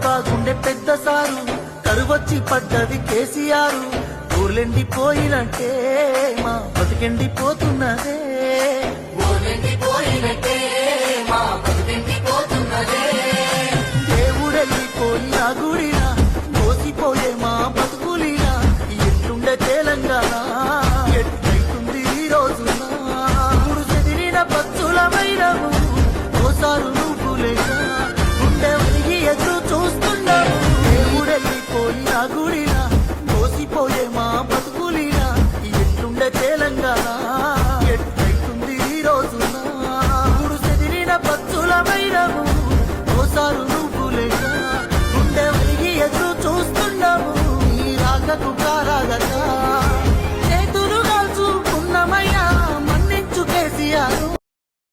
బాగుండే పెద్ద సారు కరువచ్చి పడ్డది కేసీఆర్ ఊర్లెండిపోయినట్టే మా బతికెండిపోతున్నదే దేవుడెళ్ళిపోయిన గుడినా మోసిపోయే మా బతుకులినా ఎట్లుండే తెలంగాణ ఎట్లయితుంది ఈ రోజున ఇప్పుడు చెదిరిన పచ్చులమైనవు ఓసారు నువ్వు లేక గుండె వలిగి ఎదురు చూస్తున్నావు దేవుడెళ్ళిపోయిన గుడినా మోసిపోయే మా బతుకులినా ఎట్లుండే తెలంగాణ ఎట్లయితుంది ఈ రోజున ఇప్పుడు చెదిరిన పచ్చులమైనవు